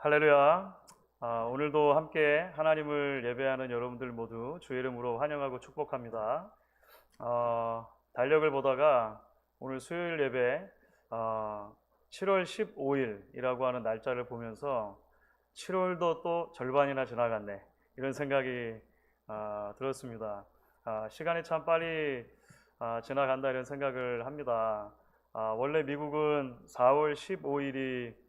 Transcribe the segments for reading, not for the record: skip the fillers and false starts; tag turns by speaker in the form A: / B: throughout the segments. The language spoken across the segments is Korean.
A: 할렐루야. 오늘도 함께 하나님을 예배하는 여러분들 모두 주의 이름으로 환영하고 축복합니다. 달력을 보다가 오늘 수요일 예배 7월 15일이라고 하는 날짜를 보면서 7월도 또 절반이나 지나갔네, 이런 생각이 들었습니다. 시간이 참 빨리 지나간다, 이런 생각을 합니다. 원래 미국은 4월 15일이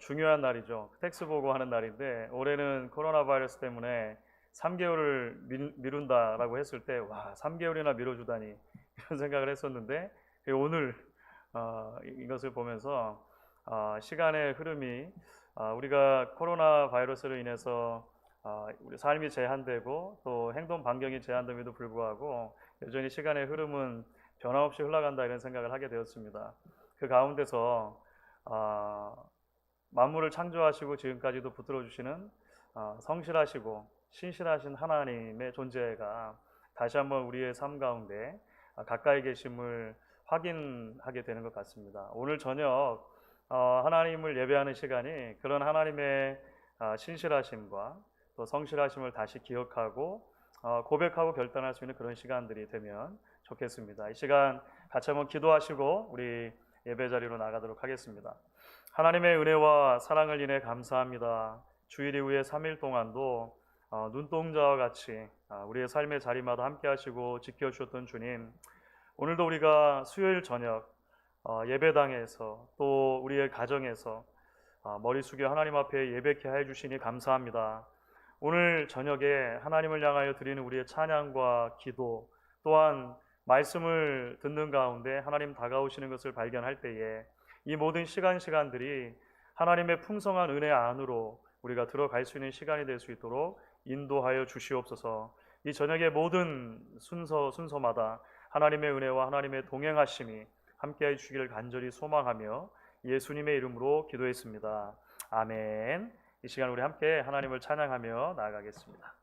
A: 중요한 날이죠. 텍스 보고하는 날인데 올해는 코로나 바이러스 때문에 3개월을 미룬다라고 했을 때, 와, 3개월이나 미뤄주다니, 이런 생각을 했었는데 오늘 이것을 보면서 시간의 흐름이, 우리가 코로나 바이러스로 인해서 우리 삶이 제한되고 또 행동 반경이 제한됨에도 불구하고 여전히 시간의 흐름은 변함없이 흘러간다, 이런 생각을 하게 되었습니다. 그 가운데서 만물을 창조하시고 지금까지도 붙들어 주시는 성실하시고 신실하신 하나님의 존재가 다시 한번 우리의 삶 가운데 가까이 계심을 확인하게 되는 것 같습니다. 오늘 저녁 하나님을 예배하는 시간이 그런 하나님의 신실하심과 또 성실하심을 다시 기억하고 고백하고 결단할 수 있는 그런 시간들이 되면 좋겠습니다. 이 시간 같이 한번 기도하시고 우리 예배 자리로 나가도록 하겠습니다. 하나님의 은혜와 사랑을 인해 감사합니다. 주일 이후에 3일 동안도 눈동자와 같이 우리의 삶의 자리마다 함께 하시고 지켜주셨던 주님, 오늘도 우리가 수요일 저녁 예배당에서 또 우리의 가정에서 머리 숙여 하나님 앞에 예배케 해 주시니 감사합니다. 오늘 저녁에 하나님을 향하여 드리는 우리의 찬양과 기도, 또한 말씀을 듣는 가운데 하나님 다가오시는 것을 발견할 때에 이 모든 시간들이 하나님의 풍성한 은혜 안으로 우리가 들어갈 수 있는 시간이 될 수 있도록 인도하여 주시옵소서. 이 저녁의 모든 순서마다 하나님의 은혜와 하나님의 동행하심이 함께해 주시기를 간절히 소망하며 예수님의 이름으로 기도했습니다. 아멘. 이 시간 우리 함께 하나님을 찬양하며 나아가겠습니다.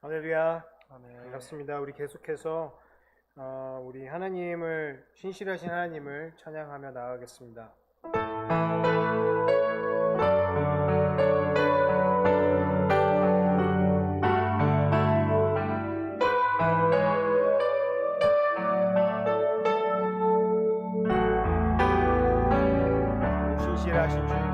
B: 할렐루야.
A: 아멘.
B: 반갑습니다. 우리 계속해서 우리 하나님을, 신실하신 하나님을 찬양하며 나아가겠습니다. 신실하신 주님,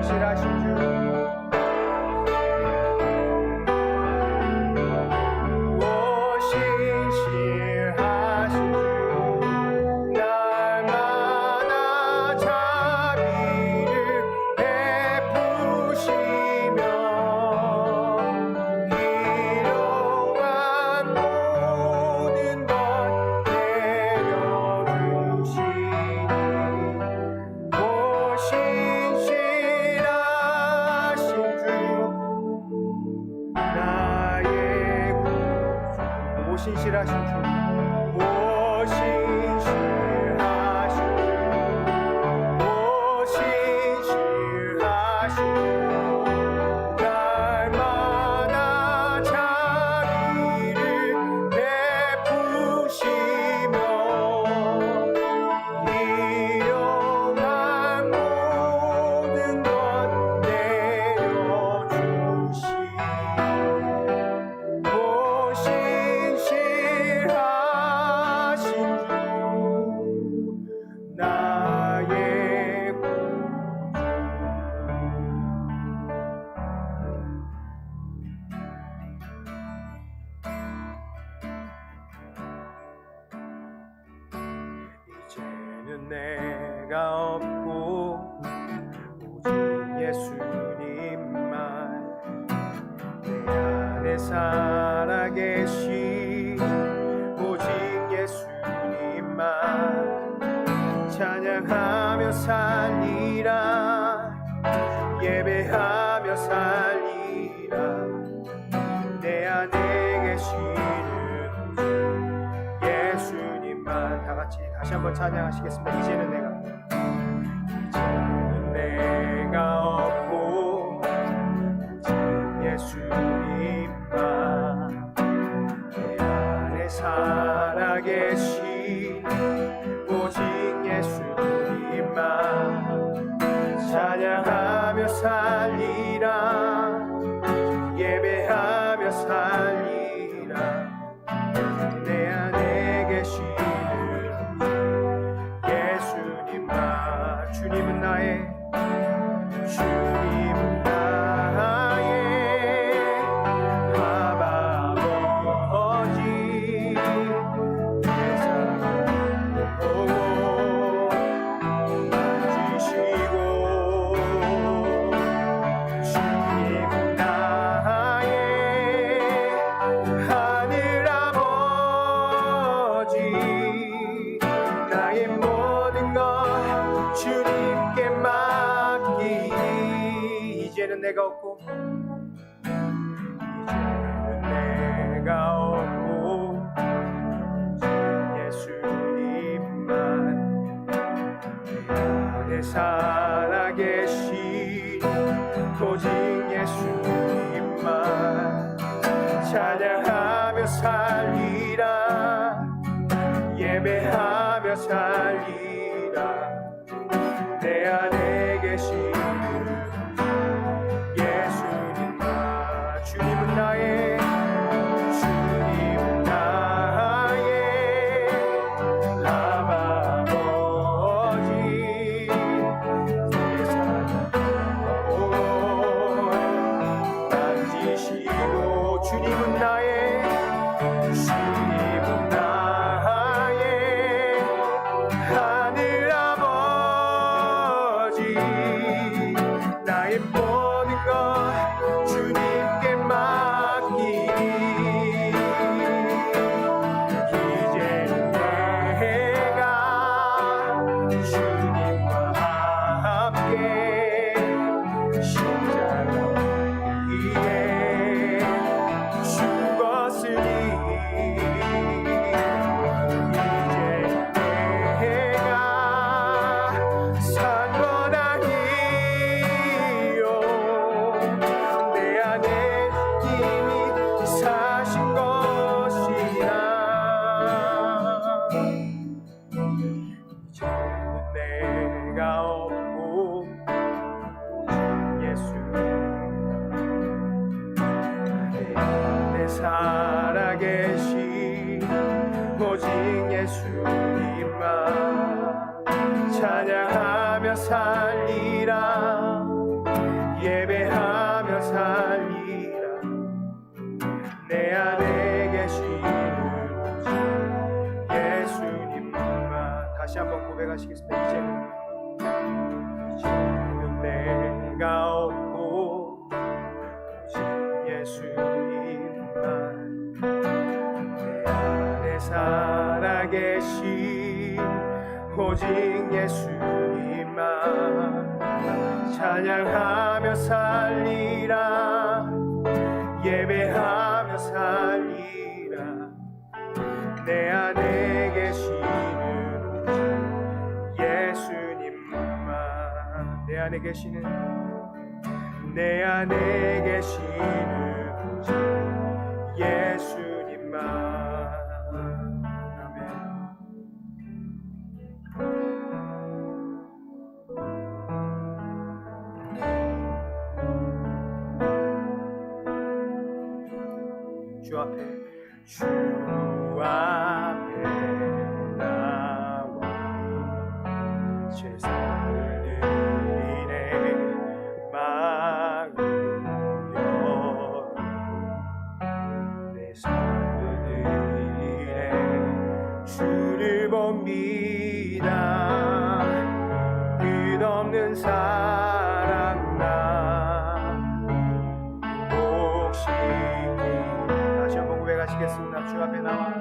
B: 신실하신 주 신실하신 주, 오 신실하신 주, 오 신실하신 주, 날마다 자비를 베푸시며 일용할 모든 것 내려주시니 이제는 내가 없고 오직 예수님만 내 안에 살아계신 오직 예수님만 찬양하며 살리라 예배하며 살리라 내 안에 계시는 오직 예수님만 다같이 다시 한번 찬양하시겠습니다. 이제는 내가 없고 오직 예수님만 내 안에 살아계신 오직 예수님만 찬양하며 살리라 예배하며 살리라 내 안에 계시는 예수님만 주님은 나의 아빠 아버지 내 삶을 보고 만지시고 주님은 나의 하늘 아버지 나의 모든 것 주님께 맡기니 이제는 내가 없고 예수님만 내 안에 살아계신 오직 예수님만 찬양하며 살리라 예배하며 살리라 내 안에 계신 예수님만 주님은 나의 하늘 아버지 나의 모든 것 주님께 맡기니 이제는 내가 주님과 함께 십자가 위에 죽었으니 살아계신 오직 예수님만 찬양하며 살리라 고백하시겠습니다. 이제는 내가 없고 오직 예수님만 내 안에 살아계신 오직 예수님만 찬양하며 살리라 예배하며 살리라 내 안에 계시는 오직 예수님만 내 안에 계시는 오직 예수님만 아멘. 주 앞에 나와 제사를 드리네 마음 열어 내 삶을 드리네 주를 봅니다 끝없는 사랑 나 행복시키 다시 한번 고백하시겠습니다. 주 앞에 나와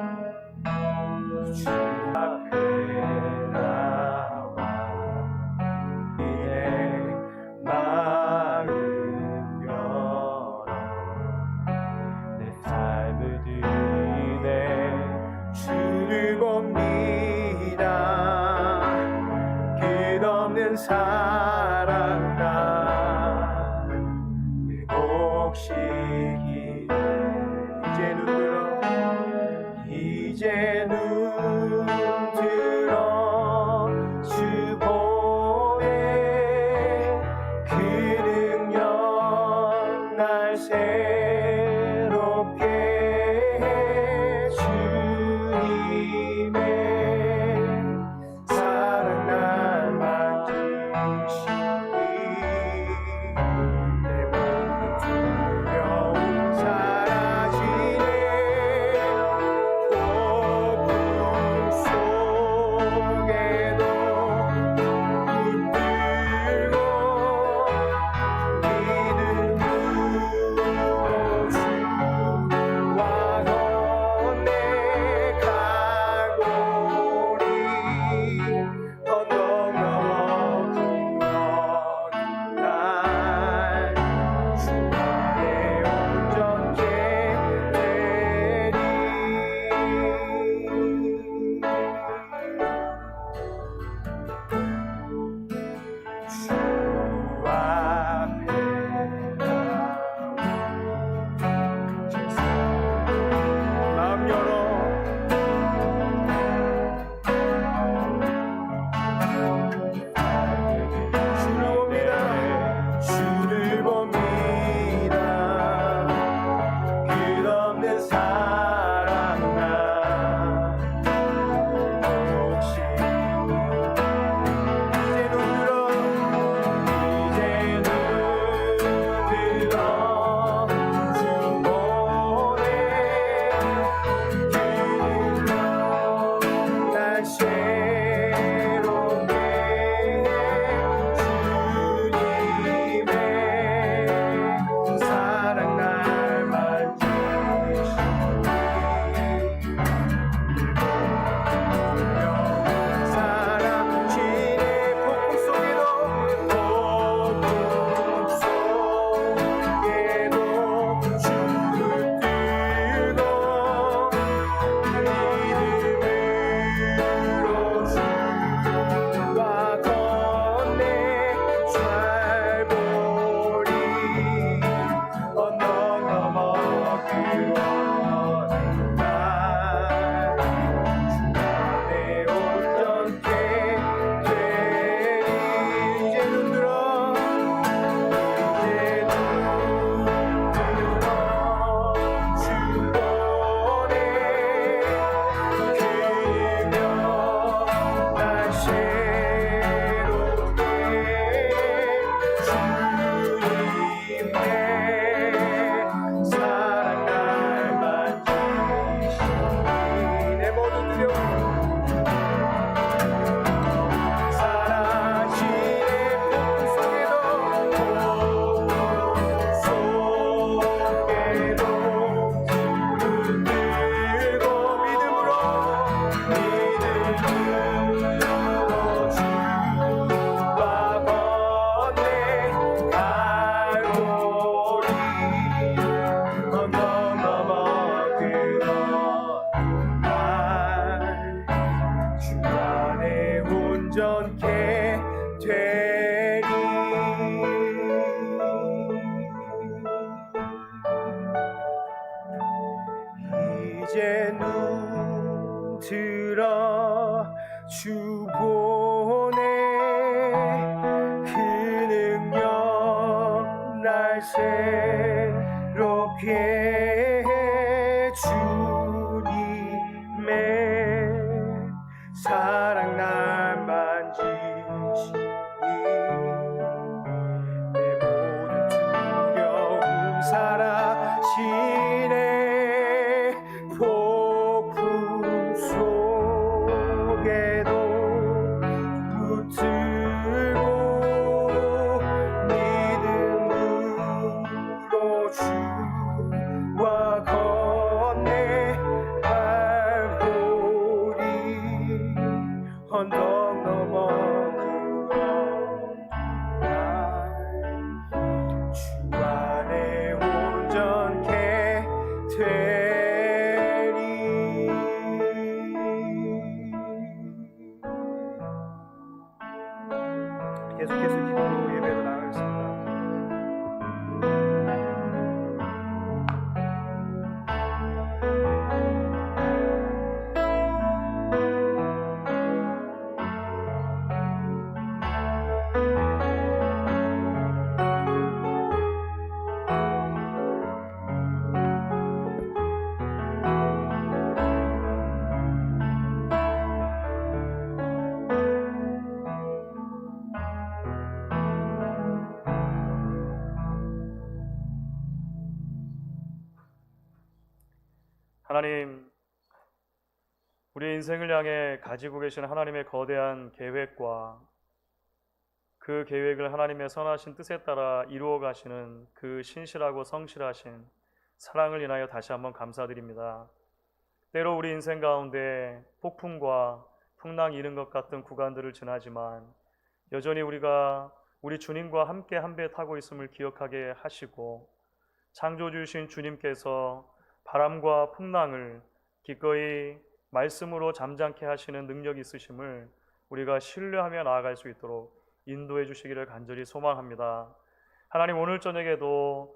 B: 이제 눈 들어 주 보내 그 능력 날 새롭게 해 주님의 사랑 날 만지시니 내 모든 두려움 사라지네 폭풍 속에도 붙들고 믿음으로 주와 건네갈고리 언덕 넘어 그 어둠 주 안에 온전케 되리. 계속해서 기도로 예배를 나가겠습니다.
A: 하나님, 우리의 인생을 향해 가지고 계신 하나님의 거대한 계획과 그 계획을 하나님의 선하신 뜻에 따라 이루어 가시는 그 신실하고 성실하신 사랑을 인하여 다시 한번 감사드립니다. 때로 우리 인생 가운데 폭풍과 풍랑이 이른 것 같은 구간들을 지나지만 여전히 우리가 우리 주님과 함께 한 배 타고 있음을 기억하게 하시고 창조주이신 주님께서 바람과 풍랑을 기꺼이 말씀으로 잠잠케 하시는 능력이 있으심을 우리가 신뢰하며 나아갈 수 있도록 인도해 주시기를 간절히 소망합니다. 하나님, 오늘 저녁에도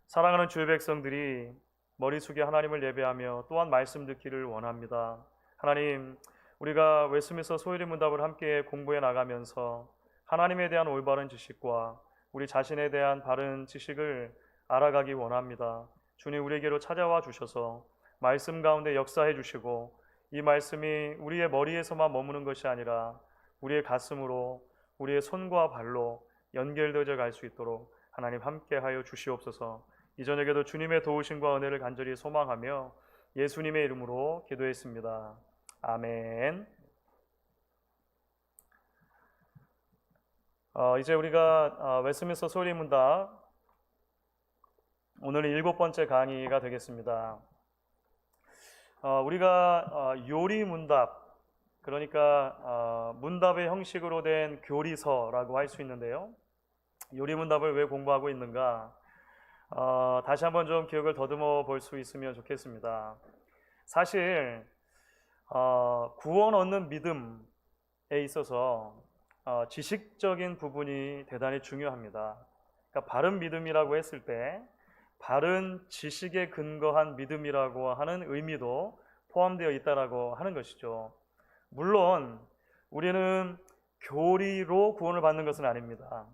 A: 사랑하는 주의 백성들이 머리 숙여 하나님을 예배하며 또한 말씀 듣기를 원합니다. 하나님, 우리가 웨스트민스터 소요리 문답을 함께 공부해 나가면서 하나님에 대한 올바른 지식과 우리 자신에 대한 바른 지식을 알아가기 원합니다. 주님, 우리에게로 찾아와 주셔서 말씀 가운데 역사해 주시고 이 말씀이 우리의 머리에서만 머무는 것이 아니라 우리의 가슴으로, 우리의 손과 발로 연결되어져 갈 수 있도록 하나님 함께하여 주시옵소서. 이 저녁에도 주님의 도우심과 은혜를 간절히 소망하며 예수님의 이름으로 기도했습니다. 아멘. 이제 우리가 웨스트민스터 소요리 문답 오늘은 7번째 강의가 되겠습니다. 우리가 요리 문답, 그러니까 문답의 형식으로 된 교리서라고 할 수 있는데요. 요리 문답을 왜 공부하고 있는가? 다시 한번 좀 기억을 더듬어 볼 수 있으면 좋겠습니다. 사실 구원 얻는 믿음에 있어서 지식적인 부분이 대단히 중요합니다. 그러니까 바른 믿음이라고 했을 때 바른 지식에 근거한 믿음이라고 하는 의미도 포함되어 있다라고 하는 것이죠. 물론 우리는 교리로 구원을 받는 것은 아닙니다.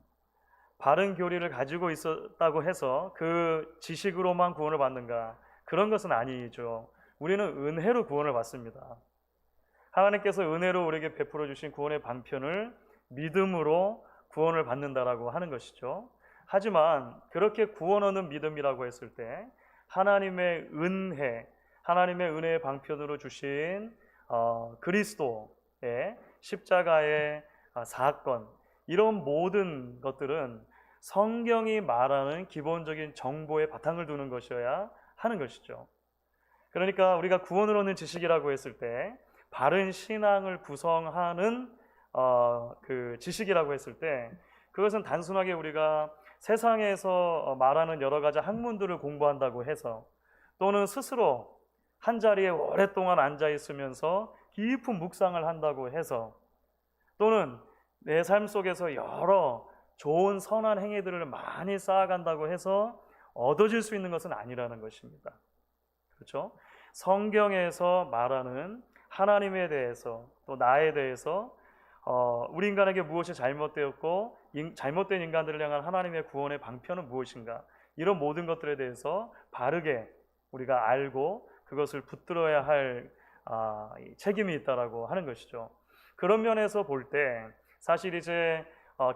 A: 바른 교리를 가지고 있었다고 해서 그 지식으로만 구원을 받는가? 그런 것은 아니죠. 우리는 은혜로 구원을 받습니다. 하나님께서 은혜로 우리에게 베풀어 주신 구원의 방편을 믿음으로 구원을 받는다라고 하는 것이죠. 하지만 그렇게 구원 얻는 믿음이라고 했을 때 하나님의 은혜, 하나님의 은혜의 방편으로 주신 그리스도의 십자가의 사건, 이런 모든 것들은 성경이 말하는 기본적인 정보에 바탕을 두는 것이어야 하는 것이죠. 그러니까 우리가 구원을 얻는 지식이라고 했을 때 바른 신앙을 구성하는 그 지식이라고 했을 때 그것은 단순하게 우리가 세상에서 말하는 여러 가지 학문들을 공부한다고 해서 또는 스스로 한 자리에 오랫동안 앉아 있으면서 깊은 묵상을 한다고 해서 또는 내 삶 속에서 여러 좋은 선한 행위들을 많이 쌓아간다고 해서 얻어질 수 있는 것은 아니라는 것입니다. 그렇죠? 성경에서 말하는 하나님에 대해서 또 나에 대해서 우리 인간에게 무엇이 잘못되었고 잘못된 인간들을 향한 하나님의 구원의 방편은 무엇인가, 이런 모든 것들에 대해서 바르게 우리가 알고 그것을 붙들어야 할 책임이 있다라고 하는 것이죠. 그런 면에서 볼 때 사실 이제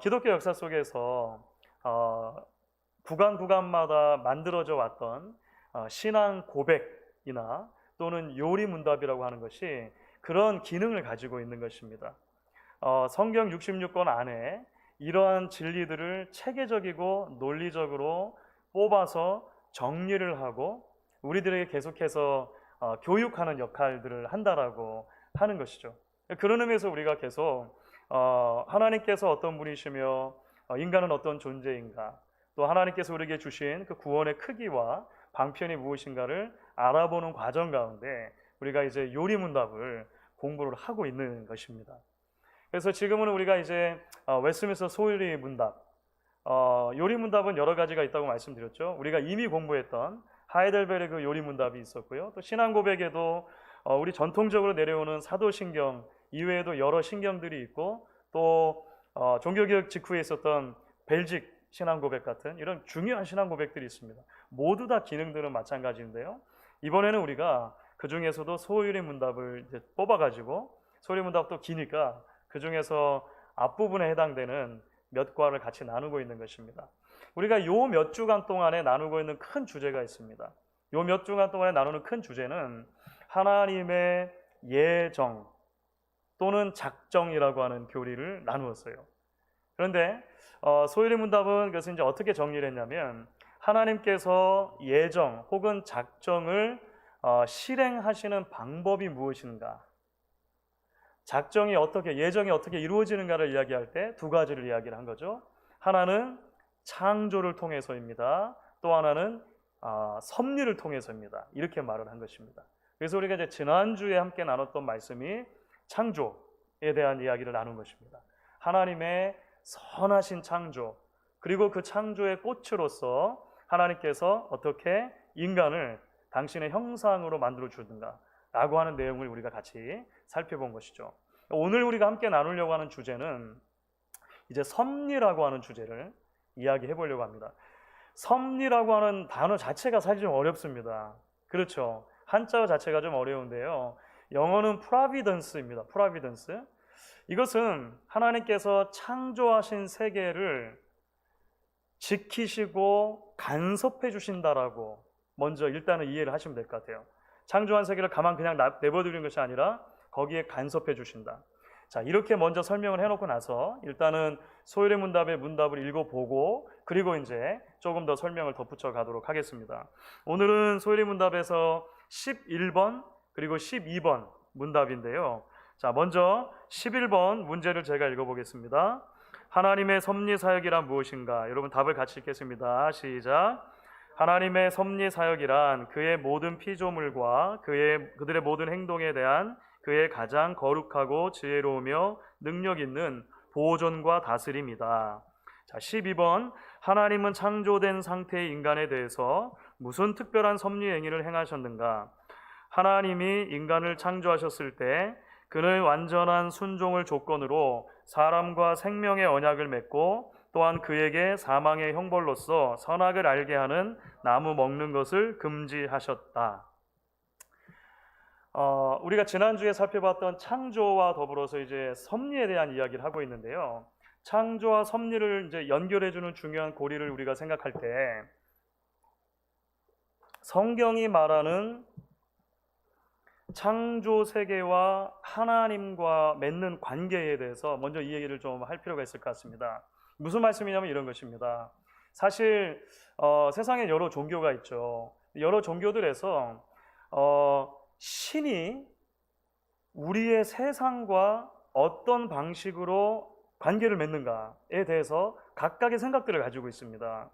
A: 기독교 역사 속에서 구간마다 만들어져 왔던 신앙 고백이나 또는 요리문답이라고 하는 것이 그런 기능을 가지고 있는 것입니다. 성경 66권 안에 이러한 진리들을 체계적이고 논리적으로 뽑아서 정리를 하고 우리들에게 계속해서 교육하는 역할들을 한다라고 하는 것이죠. 그런 의미에서 우리가 계속 하나님께서 어떤 분이시며 인간은 어떤 존재인가, 또 하나님께서 우리에게 주신 그 구원의 크기와 방편이 무엇인가를 알아보는 과정 가운데 우리가 이제 요리문답을 공부를 하고 있는 것입니다. 그래서 지금은 우리가 이제 웨스트민스터 소요리문답, 요리문답은 여러 가지가 있다고 말씀드렸죠. 우리가 이미 공부했던 하이델베르그 요리문답이 있었고요. 또 신앙고백에도 우리 전통적으로 내려오는 사도신경 이외에도 여러 신경들이 있고, 또 종교개혁 직후에 있었던 벨직 신앙고백 같은 이런 중요한 신앙고백들이 있습니다. 모두 다 기능들은 마찬가지인데요. 이번에는 우리가 그 중에서도 소요리문답을 이제 뽑아가지고, 소요리문답도 기니까 그 중에서 앞부분에 해당되는 몇 과를 같이 나누고 있는 것입니다. 우리가 요 몇 주간 동안에 나누고 있는 큰 주제가 있습니다. 요 몇 주간 동안에 나누는 큰 주제는 하나님의 예정 또는 작정이라고 하는 교리를 나누었어요. 그런데 소요리문답은 그래서 이제 어떻게 정리를 했냐면, 하나님께서 예정 혹은 작정을 실행하시는 방법이 무엇인가, 작정이 어떻게, 예정이 어떻게 이루어지는가를 이야기할 때 두 가지를 이야기를 한 거죠. 하나는 창조를 통해서입니다. 또 하나는 섭리를 통해서입니다. 이렇게 말을 한 것입니다. 그래서 우리가 이제 지난주에 함께 나눴던 말씀이 창조에 대한 이야기를 나눈 것입니다. 하나님의 선하신 창조, 그리고 그 창조의 꽃으로서 하나님께서 어떻게 인간을 당신의 형상으로 만들어 주는가 라고 하는 내용을 우리가 같이 살펴본 것이죠. 오늘 우리가 함께 나누려고 하는 주제는 이제 섭리라고 하는 주제를 이야기해 보려고 합니다. 섭리라고 하는 단어 자체가 사실 좀 어렵습니다. 그렇죠? 한자 자체가 좀 어려운데요. 영어는 providence입니다. providence. 이것은 하나님께서 창조하신 세계를 지키시고 간섭해 주신다라고 먼저 일단은 이해를 하시면 될 것 같아요. 창조한 세계를 가만 그냥 내버려두는 것이 아니라 거기에 간섭해 주신다. 자, 이렇게 먼저 설명을 해놓고 나서 일단은 소요리문답의 문답을 읽어보고 그리고 이제 조금 더 설명을 덧붙여 가도록 하겠습니다. 오늘은 소요리문답에서 11번 그리고 12번 문답인데요. 자, 먼저 11번 문제를 제가 읽어보겠습니다. 하나님의 섭리 사역이란 무엇인가? 여러분 답을 같이 읽겠습니다. 시작. 하나님의 섭리 사역이란 그의 모든 피조물과 그들의 모든 행동에 대한 그의 가장 거룩하고 지혜로우며 능력 있는 보존과 다스림이다. 자, 12번. 하나님은 창조된 상태의 인간에 대해서 무슨 특별한 섭리 행위를 행하셨는가? 하나님이 인간을 창조하셨을 때 그는 완전한 순종을 조건으로 사람과 생명의 언약을 맺고 또한 그에게 사망의 형벌로서 선악을 알게 하는 나무 먹는 것을 금지하셨다. 우리가 지난주에 살펴봤던 창조와 더불어서 이제 섭리에 대한 이야기를 하고 있는데요. 창조와 섭리를 이제 연결해주는 중요한 고리를 우리가 생각할 때 성경이 말하는 창조 세계와 하나님과 맺는 관계에 대해서 먼저 이 얘기를 좀 할 필요가 있을 것 같습니다. 무슨 말씀이냐면 이런 것입니다. 사실 세상에 여러 종교가 있죠. 여러 종교들에서 신이 우리의 세상과 어떤 방식으로 관계를 맺는가에 대해서 각각의 생각들을 가지고 있습니다.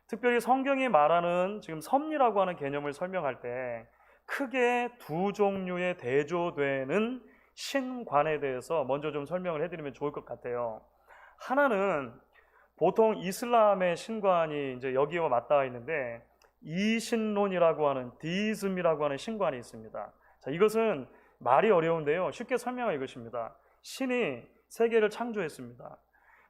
A: 특별히 성경이 말하는 지금 섭리라고 하는 개념을 설명할 때 크게 두 종류의 대조되는 신관에 대해서 먼저 좀 설명을 해드리면 좋을 것 같아요. 하나는 보통 이슬람의 신관이 이제 여기와 맞닿아 있는데 이신론이라고 하는 디이즘이라고 하는 신관이 있습니다. 자, 이것은 말이 어려운데요. 쉽게 설명한 이것입니다. 신이 세계를 창조했습니다.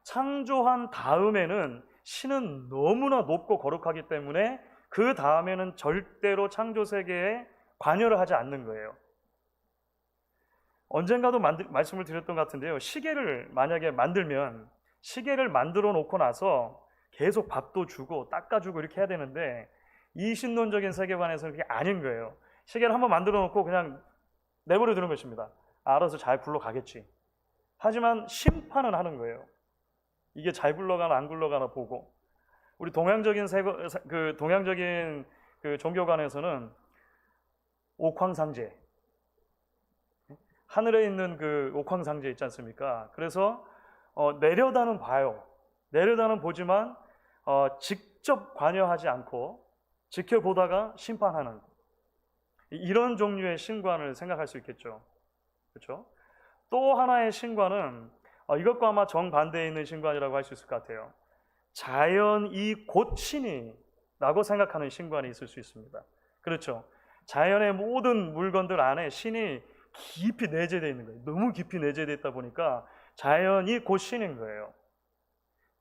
A: 창조한 다음에는 신은 너무나 높고 거룩하기 때문에 그 다음에는 절대로 창조 세계에 관여를 하지 않는 거예요. 언젠가도 말씀을 드렸던 것 같은데요. 시계를 만약에 만들면 시계를 만들어 놓고 나서 계속 밥도 주고 닦아주고 이렇게 해야 되는데 이 신론적인 세계관에서는 그게 아닌 거예요. 시계를 한번 만들어 놓고 그냥 내버려 두는 것입니다. 알아서 잘 굴러가겠지. 하지만 심판은 하는 거예요. 이게 잘 굴러가나 안 굴러가나 보고. 우리 동양적인 그 종교관에서는 옥황상제, 하늘에 있는 그 옥황상제 있지 않습니까? 그래서 내려다는 봐요. 내려다는 보지만 직접 관여하지 않고 지켜보다가 심판하는 이런 종류의 신관을 생각할 수 있겠죠. 그렇죠? 또 하나의 신관은 이것과 아마 정반대에 있는 신관이라고 할 수 있을 것 같아요. 자연이 곧 신이라고 생각하는 신관이 있을 수 있습니다. 그렇죠? 자연의 모든 물건들 안에 신이 깊이 내재되어 있는 거예요. 너무 깊이 내재되어 있다 보니까 자연이 곧 신인 거예요.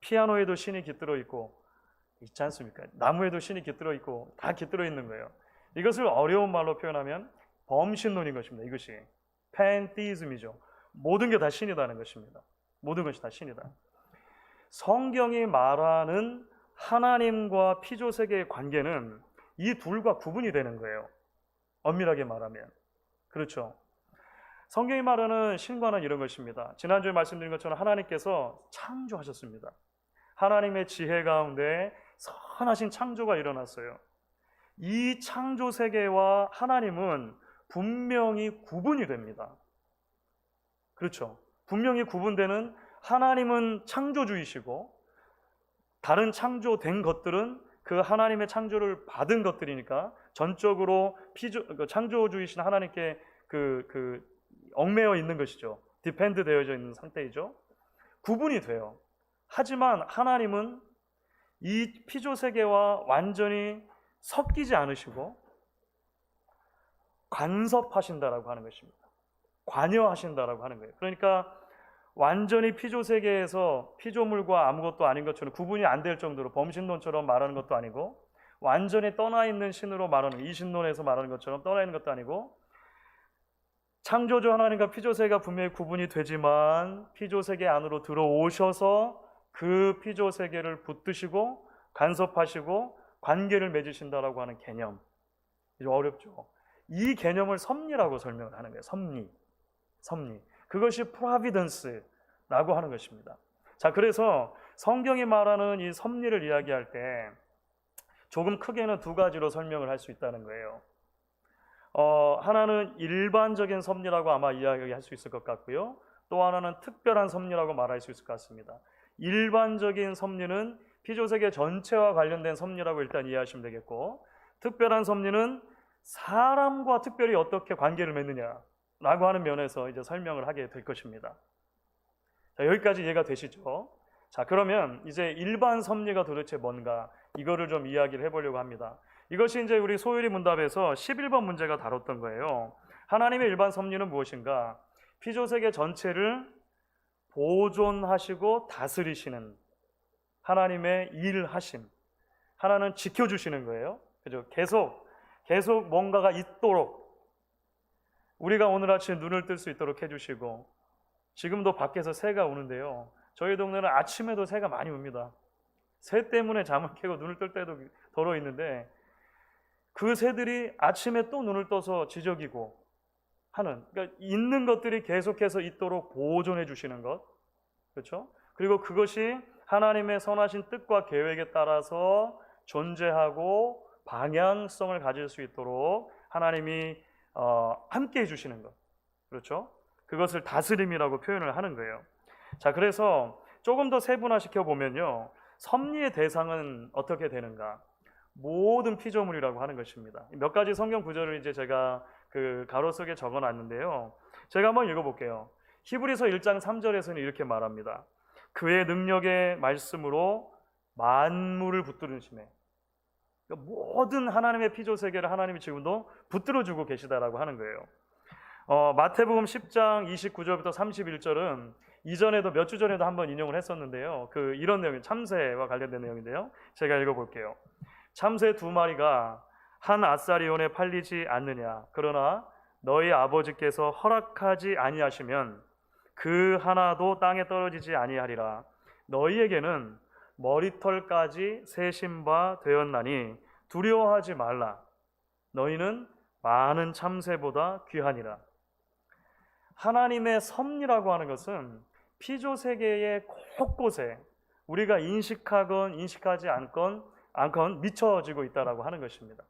A: 피아노에도 신이 깃들어 있고 있지 않습니까? 나무에도 신이 깃들어 있고 다 깃들어 있는 거예요. 이것을 어려운 말로 표현하면 범신론인 것입니다. 이것이 팬티즘이죠. 모든 게 다 신이라는 것입니다. 모든 것이 다 신이다. 성경이 말하는 하나님과 피조세계의 관계는 이 둘과 구분이 되는 거예요. 엄밀하게 말하면. 그렇죠. 성경이 말하는 신관은 이런 것입니다. 지난주에 말씀드린 것처럼 하나님께서 창조하셨습니다. 하나님의 지혜 가운데 선하신 창조가 일어났어요. 이 창조 세계와 하나님은 분명히 구분이 됩니다. 그렇죠. 분명히 구분되는 하나님은 창조주이시고 다른 창조된 것들은 그 하나님의 창조를 받은 것들이니까 전적으로 창조주이신 하나님께 얽매여 있는 것이죠. 디펜드 되어져 있는 상태이죠. 구분이 돼요. 하지만 하나님은 이 피조세계와 완전히 섞이지 않으시고 간섭하신다라고 하는 것입니다. 관여하신다라고 하는 거예요. 그러니까 완전히 피조세계에서 피조물과 아무것도 아닌 것처럼 구분이 안 될 정도로 범신론처럼 말하는 것도 아니고 완전히 떠나 있는 신으로 말하는 이신론에서 말하는 것처럼 떠나 있는 것도 아니고 창조주 하나님과 피조세계가 분명히 구분이 되지만 피조세계 안으로 들어오셔서 그 피조세계를 붙드시고 간섭하시고 관계를 맺으신다라고 하는 개념. 좀 어렵죠. 이 개념을 섭리라고 설명을 하는 거예요. 섭리. 그것이 providence라고 하는 것입니다. 자, 그래서 성경이 말하는 이 섭리를 이야기할 때 조금 크게는 두 가지로 설명을 할 수 있다는 거예요. 하나는 일반적인 섭리라고 아마 이야기할 수 있을 것 같고요. 또 하나는 특별한 섭리라고 말할 수 있을 것 같습니다. 일반적인 섭리는 피조세계 전체와 관련된 섭리라고 일단 이해하시면 되겠고, 특별한 섭리는 사람과 특별히 어떻게 관계를 맺느냐라고 하는 면에서 이제 설명을 하게 될 것입니다. 자, 여기까지 이해가 되시죠? 자, 그러면 이제 일반 섭리가 도대체 뭔가 이거를 좀 이야기를 해보려고 합니다. 이것이 이제 우리 소율이 문답에서 11번 문제가 다뤘던 거예요. 하나님의 일반 섭리는 무엇인가? 피조세계 전체를 보존하시고 다스리시는 하나님의 일하심. 하나는 지켜주시는 거예요. 그죠? 계속 뭔가가 있도록 우리가 오늘 아침 눈을 뜰 수 있도록 해주시고, 지금도 밖에서 새가 우는데요. 저희 동네는 아침에도 새가 많이 웁니다. 새 때문에 잠을 깨고 눈을 뜰 때도 더러 있는데 그 새들이 아침에 또 눈을 떠서 지저귀고 하는, 그러니까 있는 것들이 계속해서 있도록 보존해 주시는 것, 그렇죠? 그리고 그것이 하나님의 선하신 뜻과 계획에 따라서 존재하고 방향성을 가질 수 있도록 하나님이 함께 해주시는 것, 그렇죠? 그것을 다스림이라고 표현을 하는 거예요. 자, 그래서 조금 더 세분화시켜 보면요, 섭리의 대상은 어떻게 되는가? 모든 피조물이라고 하는 것입니다. 몇 가지 성경 구절을 이제 제가 그 가로 속에 적어놨는데요. 제가 한번 읽어볼게요. 히브리서 1장 3절에서는 이렇게 말합니다. 그의 능력의 말씀으로 만물을 붙들으시네. 그러니까 모든 하나님의 피조 세계를 하나님이 지금도 붙들어주고 계시다라고 하는 거예요. 마태복음 10장 29절부터 31절은 이전에도 몇 주 전에도 한번 인용을 했었는데요. 이런 내용이 참새와 관련된 내용인데요. 제가 읽어볼게요. 참새 두 마리가 한 아사리온에 팔리지 않느냐. 그러나 너희 아버지께서 허락하지 아니하시면 그 하나도 땅에 떨어지지 아니하리라. 너희에게는 머리털까지 세신 바 되었나니 두려워하지 말라. 너희는 많은 참새보다 귀하니라. 하나님의 섭리라고 하는 것은 피조 세계의 곳곳에 우리가 인식하건 인식하지 않건 미쳐지고 있다라고 하는 것입니다.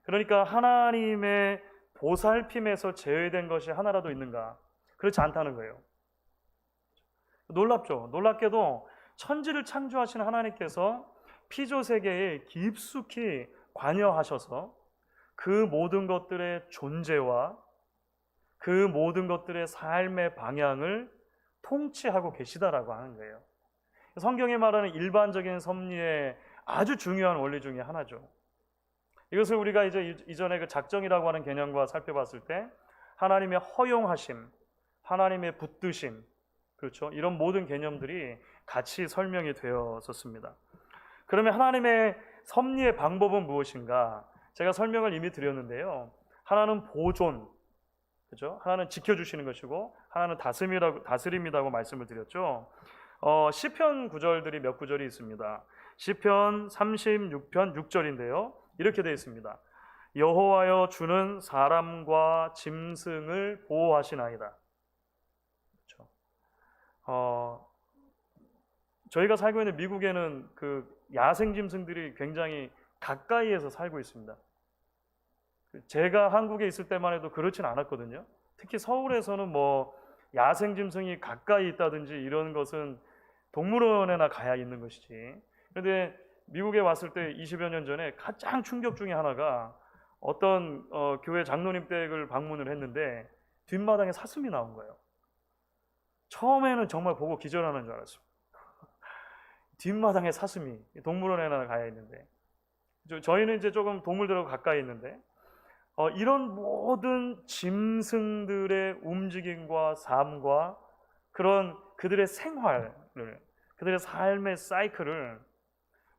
A: 그러니까 하나님의 보살핌에서 제외된 것이 하나라도 있는가? 그렇지 않다는 거예요. 놀랍죠? 놀랍게도 천지를 창조하신 하나님께서 피조 세계에 깊숙이 관여하셔서 그 모든 것들의 존재와 그 모든 것들의 삶의 방향을 통치하고 계시다라고 하는 거예요. 성경이 말하는 일반적인 섭리의 아주 중요한 원리 중에 하나죠. 이것을 우리가 이제 이전에 그 작정이라고 하는 개념과 살펴봤을 때 하나님의 허용하심, 하나님의 붙드심, 그렇죠? 이런 모든 개념들이 같이 설명이 되었었습니다. 그러면 하나님의 섭리의 방법은 무엇인가? 제가 설명을 이미 드렸는데요. 하나는 보존, 그렇죠? 하나는 지켜주시는 것이고 하나는 다스림이라고 말씀을 드렸죠. 시편 구절들이 몇 구절이 있습니다. 시편 36편 6절인데요. 이렇게 되어 있습니다. 여호와여 주는 사람과 짐승을 보호하시나이다. 그렇죠? 저희가 살고 있는 미국에는 그 야생 짐승들이 굉장히 가까이에서 살고 있습니다. 제가 한국에 있을 때만 해도 그렇진 않았거든요. 특히 서울에서는 뭐 야생 짐승이 가까이 있다든지 이런 것은 동물원에나 가야 있는 것이지. 그런데 미국에 왔을 때 20여 년 전에 가장 충격 중에 하나가 어떤 교회 장로님 댁을 방문을 했는데 뒷마당에 사슴이 나온 거예요. 처음에는 정말 보고 기절하는 줄 알았어요. 뒷마당에 사슴이 동물원에나 가야 있는데 저희는 이제 조금 동물들하고 가까이 있는데 이런 모든 짐승들의 움직임과 삶과 그런 그들의 생활을, 그들의 삶의 사이클을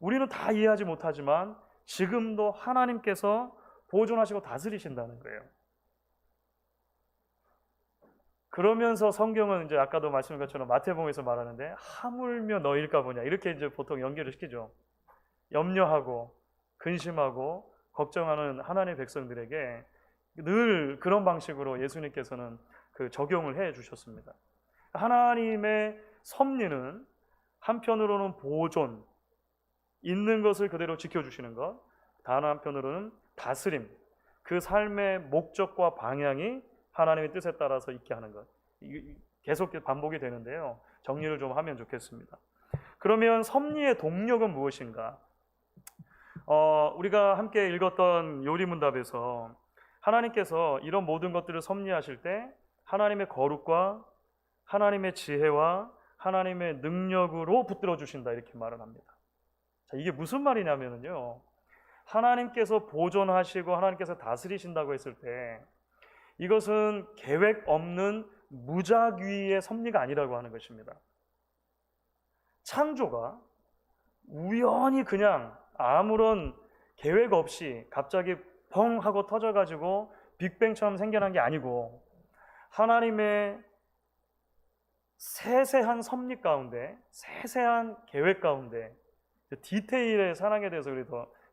A: 우리는 다 이해하지 못하지만 지금도 하나님께서 보존하시고 다스리신다는 거예요. 그러면서 성경은 이제 아까도 말씀한 것처럼 마태복음에서 말하는데 하물며 너일까 보냐 이렇게 이제 보통 연결을 시키죠. 염려하고 근심하고 걱정하는 하나님의 백성들에게 늘 그런 방식으로 예수님께서는 적용을 해 주셨습니다. 하나님의 섭리는 한편으로는 보존, 있는 것을 그대로 지켜주시는 것, 다른 한편으로는 다스림, 그 삶의 목적과 방향이 하나님의 뜻에 따라서 있게 하는 것. 계속 반복이 되는데요. 정리를 좀 하면 좋겠습니다. 그러면 섭리의 동력은 무엇인가? 우리가 함께 읽었던 요리문답에서 하나님께서 이런 모든 것들을 섭리하실 때 하나님의 거룩과 하나님의 지혜와 하나님의 능력으로 붙들어 주신다 이렇게 말을 합니다. 자, 이게 무슨 말이냐면요. 하나님께서 보존하시고 하나님께서 다스리신다고 했을 때 이것은 계획 없는 무작위의 섭리가 아니라고 하는 것입니다. 창조가 우연히 그냥 아무런 계획 없이 갑자기 펑 하고 터져가지고 빅뱅처럼 생겨난 게 아니고 하나님의 세세한 섭리 가운데 세세한 계획 가운데 디테일의 사랑에 대해서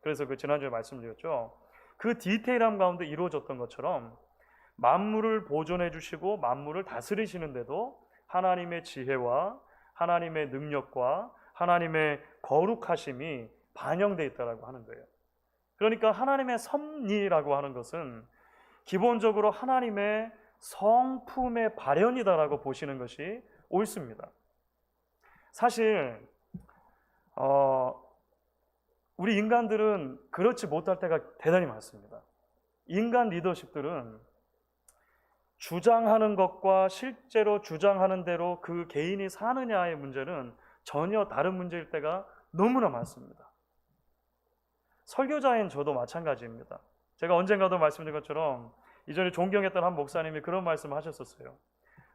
A: 그래서 지난주에 말씀드렸죠. 그 디테일함 가운데 이루어졌던 것처럼 만물을 보존해 주시고 만물을 다스리시는데도 하나님의 지혜와 하나님의 능력과 하나님의 거룩하심이 반영되어 있다고 하는 거예요. 그러니까 하나님의 섭리라고 하는 것은 기본적으로 하나님의 성품의 발현이다라고 보시는 것이 옳습니다. 사실 우리 인간들은 그렇지 못할 때가 대단히 많습니다. 인간 리더십들은 주장하는 것과 실제로 주장하는 대로 그 개인이 사느냐의 문제는 전혀 다른 문제일 때가 너무나 많습니다. 설교자인 저도 마찬가지입니다. 제가 언젠가도 말씀드린 것처럼 이전에 존경했던 한 목사님이 그런 말씀을 하셨었어요.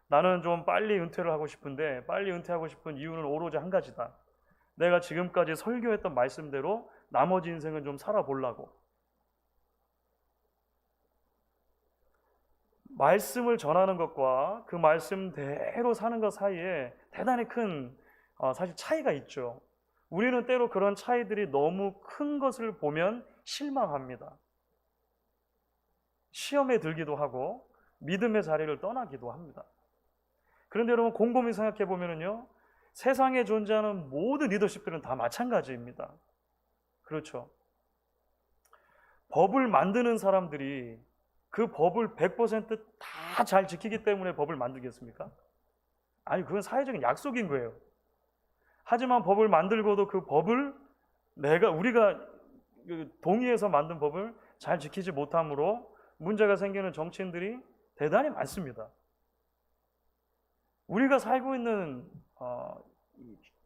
A: 나는 좀 빨리 은퇴를 하고 싶은데 빨리 은퇴하고 싶은 이유는 오로지 한 가지다. 내가 지금까지 설교했던 말씀대로 나머지 인생은 좀 살아보려고. 말씀을 전하는 것과 그 말씀대로 사는 것 사이에 대단히 큰 사실 차이가 있죠. 우리는 때로 그런 차이들이 너무 큰 것을 보면 실망합니다. 시험에 들기도 하고 믿음의 자리를 떠나기도 합니다. 그런데 여러분 곰곰이 생각해 보면요, 세상에 존재하는 모든 리더십들은 다 마찬가지입니다. 그렇죠. 법을 만드는 사람들이 그 법을 100% 다 잘 지키기 때문에 법을 만들겠습니까? 아니, 그건 사회적인 약속인 거예요. 하지만 법을 만들고도 그 법을 우리가 동의해서 만든 법을 잘 지키지 못함으로 문제가 생기는 정치인들이 대단히 많습니다. 우리가 살고 있는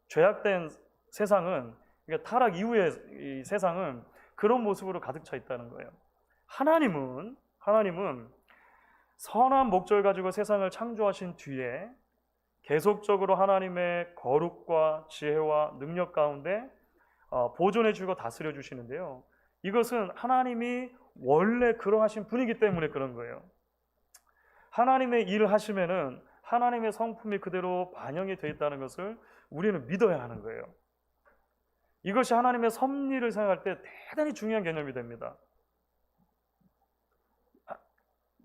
A: 죄악된 세상은, 그러니까 타락 이후의 이 세상은 그런 모습으로 가득 차 있다는 거예요. 하나님은 선한 목적을 가지고 세상을 창조하신 뒤에 계속적으로 하나님의 거룩과 지혜와 능력 가운데 보존해 주고 다스려 주시는데요. 이것은 하나님이 원래 그러하신 분이기 때문에 그런 거예요. 하나님의 일을 하시면은 하나님의 성품이 그대로 반영이 되어 있다는 것을 우리는 믿어야 하는 거예요. 이것이 하나님의 섭리를 생각할 때 대단히 중요한 개념이 됩니다.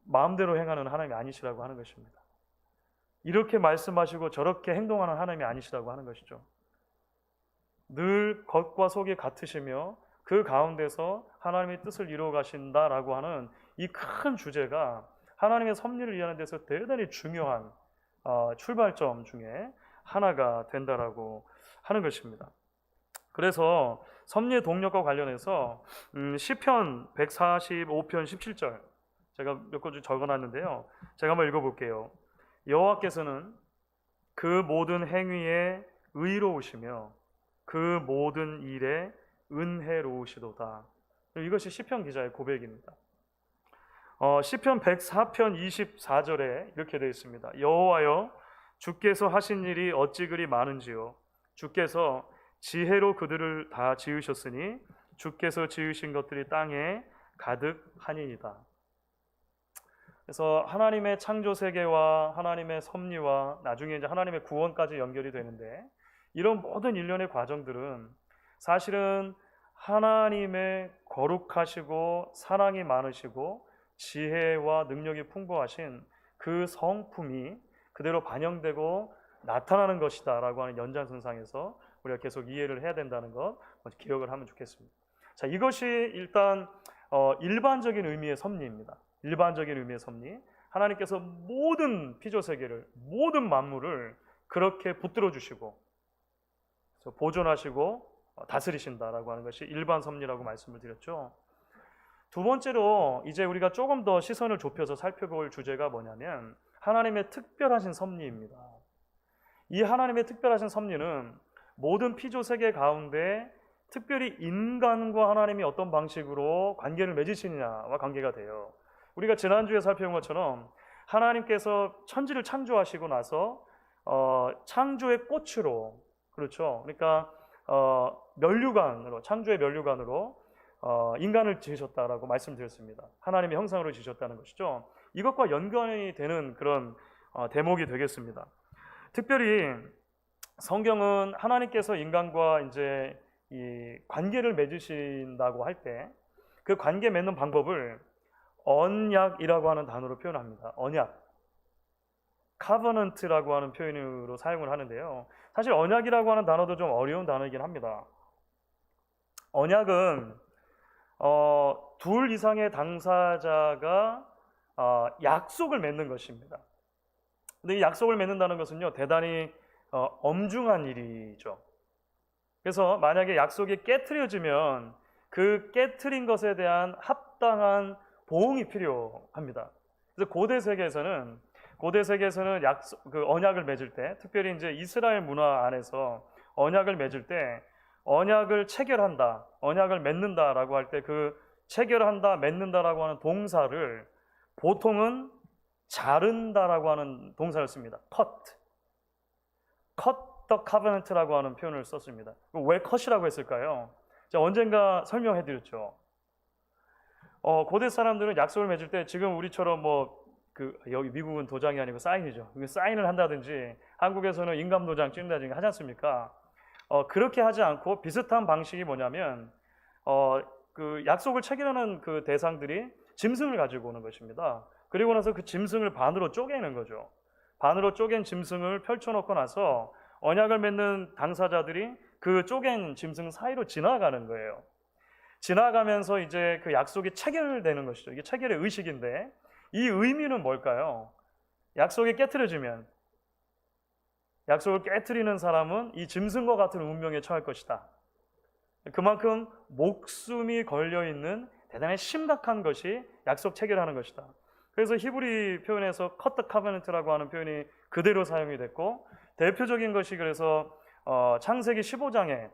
A: 마음대로 행하는 하나님이 아니시라고 하는 것입니다. 이렇게 말씀하시고 저렇게 행동하는 하나님이 아니시라고 하는 것이죠. 늘 겉과 속이 같으시며 그 가운데서 하나님의 뜻을 이루어 가신다라고 하는 이 큰 주제가 하나님의 섭리를 이해하는 데서 대단히 중요한 출발점 중에 하나가 된다라고 하는 것입니다. 그래서 섭리의 동력과 관련해서 시편 145편 17절 제가 몇 번 적어놨는데요. 제가 한번 읽어볼게요. 여호와께서는 그 모든 행위에 의로우시며 그 모든 일에 은혜로우시도다. 이것이 시편 기자의 고백입니다. 시편 104편 24절에 이렇게 되어 있습니다. 여호와여, 주께서 하신 일이 어찌 그리 많은지요. 주께서 지혜로 그들을 다 지으셨으니 주께서 지으신 것들이 땅에 가득하니이다. 그래서 하나님의 창조 세계와 하나님의 섭리와 나중에 이제 하나님의 구원까지 연결이 되는데, 이런 모든 일련의 과정들은 사실은 하나님의 거룩하시고 사랑이 많으시고 지혜와 능력이 풍부하신 그 성품이 그대로 반영되고 나타나는 것이다 라고 하는 연장선상에서 우리가 계속 이해를 해야 된다는 것 기억을 하면 좋겠습니다. 자, 이것이 일단 일반적인 의미의 섭리입니다. 일반적인 의미의 섭리, 하나님께서 모든 피조세계를, 모든 만물을 그렇게 붙들어 주시고 보존하시고 다스리신다라고 하는 것이 일반 섭리라고 말씀을 드렸죠. 두 번째로 이제 우리가 조금 더 시선을 좁혀서 살펴볼 주제가 뭐냐면 하나님의 특별하신 섭리입니다. 이 하나님의 특별하신 섭리는 모든 피조세계 가운데 특별히 인간과 하나님이 어떤 방식으로 관계를 맺으시느냐와 관계가 돼요. 우리가 지난주에 살펴본 것처럼 하나님께서 천지를 창조하시고 나서 창조의 꽃으로, 그렇죠, 그러니까 면류관으로, 창조의 면류관으로 인간을 지으셨다라고 말씀드렸습니다. 하나님의 형상으로 지으셨다는 것이죠. 이것과 연관이 되는 그런 대목이 되겠습니다. 특별히 성경은 하나님께서 인간과 이제 이 관계를 맺으신다고 할 때 그 관계 맺는 방법을 언약이라고 하는 단어로 표현합니다. 언약, covenant라고 하는 표현으로 사용을 하는데요. 사실 언약이라고 하는 단어도 좀 어려운 단어이긴 합니다. 언약은 둘 이상의 당사자가 약속을 맺는 것입니다. 근데 이 약속을 맺는다는 것은요, 대단히 엄중한 일이죠. 그래서 만약에 약속이 깨트려지면 그 깨트린 것에 대한 합당한 보응이 필요합니다. 그래서 고대 세계에서는 그 언약을 맺을 때, 특별히 이제 이스라엘 문화 안에서 언약을 맺을 때 언약을 체결한다, 언약을 맺는다라고 할 때 그 체결한다, 맺는다라고 하는 동사를 보통은 자른다라고 하는 동사를 씁니다. cut the covenant라고 하는 표현을 썼습니다. 왜 cut이라고 했을까요? 제가 언젠가 설명해 드렸죠. 고대 사람들은 약속을 맺을 때 지금 우리처럼 여기 미국은 도장이 아니고 사인이죠. 사인을 한다든지 한국에서는 인감 도장 찍는다든지 하지 않습니까? 그렇게 하지 않고 비슷한 방식이 뭐냐면 그 약속을 체결하는 그 대상들이 짐승을 가지고 오는 것입니다. 그리고 나서 그 짐승을 반으로 쪼개는 거죠. 반으로 쪼갠 짐승을 펼쳐놓고 나서 언약을 맺는 당사자들이 그 쪼갠 짐승 사이로 지나가는 거예요. 지나가면서 이제 그 약속이 체결되는 것이죠. 이게 체결의 의식인데 이 의미는 뭘까요? 약속이 깨트려지면 약속을 깨트리는 사람은 이 짐승과 같은 운명에 처할 것이다. 그만큼 목숨이 걸려있는 대단히 심각한 것이 약속 체결하는 것이다. 그래서 히브리 표현에서 cut the covenant라고 하는 표현이 그대로 사용이 됐고 대표적인 것이 그래서 창세기 15장에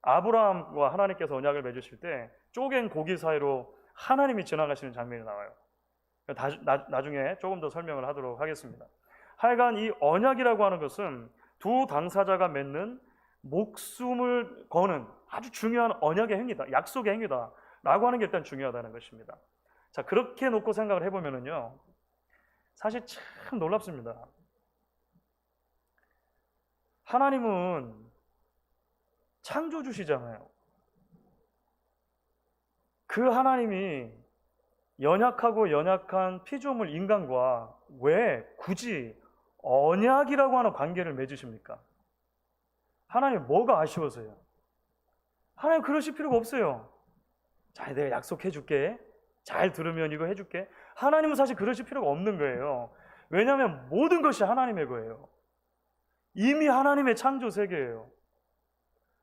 A: 아브라함과 하나님께서 언약을 맺으실 때 쪼갠 고기 사이로 하나님이 지나가시는 장면이 나와요. 나중에 조금 더 설명을 하도록 하겠습니다. 하여간 이 언약이라고 하는 것은 두 당사자가 맺는 목숨을 거는 아주 중요한 언약의 행위다, 약속의 행위다 라고 하는 게 일단 중요하다는 것입니다. 자, 그렇게 놓고 생각을 해보면은요, 사실 참 놀랍습니다. 하나님은 창조주시잖아요. 그 하나님이 연약하고 연약한 피조물 인간과 왜 굳이 언약이라고 하는 관계를 맺으십니까? 하나님 뭐가 아쉬워서요? 하나님 그러실 필요가 없어요. 자, 내가 약속해 줄게. 잘 들으면 이거 해줄게. 하나님은 사실 그러실 필요가 없는 거예요. 왜냐하면 모든 것이 하나님의 거예요. 이미 하나님의 창조 세계예요.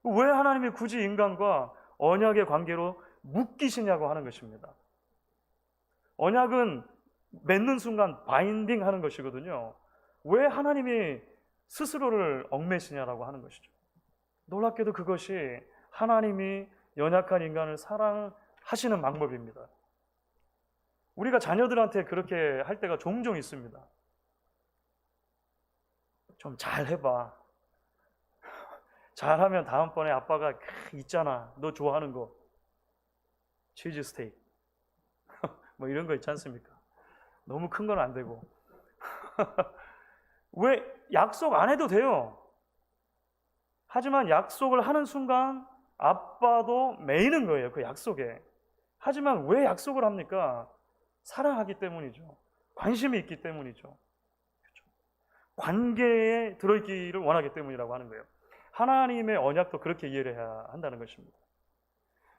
A: 왜 하나님이 굳이 인간과 언약의 관계로 묶이시냐고 하는 것입니다. 언약은 맺는 순간 바인딩 하는 것이거든요. 왜 하나님이 스스로를 얽매시냐라고 하는 것이죠. 놀랍게도 그것이 하나님이 연약한 인간을 사랑하시는 방법입니다. 우리가 자녀들한테 그렇게 할 때가 종종 있습니다. 좀 잘해봐. 잘하면 다음번에 아빠가 있잖아. 너 좋아하는 거. 치즈 스테이크. 뭐 이런 거 있지 않습니까? 너무 큰 건 안 되고. 왜 약속 안 해도 돼요. 하지만 약속을 하는 순간 아빠도 매이는 거예요. 그 약속에. 하지만 왜 약속을 합니까? 사랑하기 때문이죠. 관심이 있기 때문이죠. 그렇죠? 관계에 들어있기를 원하기 때문이라고 하는 거예요. 하나님의 언약도 그렇게 이해를 해야 한다는 것입니다.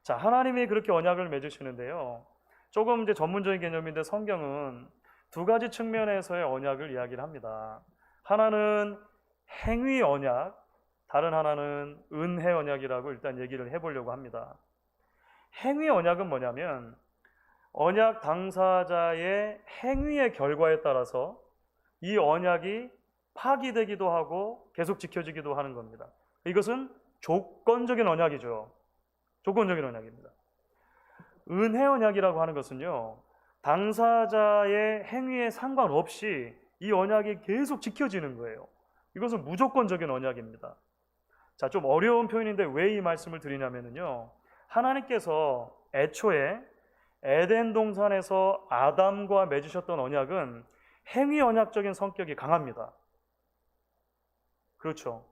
A: 자, 하나님이 그렇게 언약을 맺으시는데요. 조금 이제 전문적인 개념인데 성경은 두 가지 측면에서의 언약을 이야기를 합니다. 하나는 행위 언약, 다른 하나는 은혜 언약이라고 일단 얘기를 해보려고 합니다. 행위 언약은 뭐냐면 언약 당사자의 행위의 결과에 따라서 이 언약이 파기되기도 하고 계속 지켜지기도 하는 겁니다. 이것은 조건적인 언약이죠. 조건적인 언약입니다. 은혜 언약이라고 하는 것은요, 당사자의 행위에 상관없이 이 언약이 계속 지켜지는 거예요. 이것은 무조건적인 언약입니다. 자, 좀 어려운 표현인데 왜 이 말씀을 드리냐면요, 하나님께서 애초에 에덴 동산에서 아담과 맺으셨던 언약은 행위 언약적인 성격이 강합니다. 그렇죠.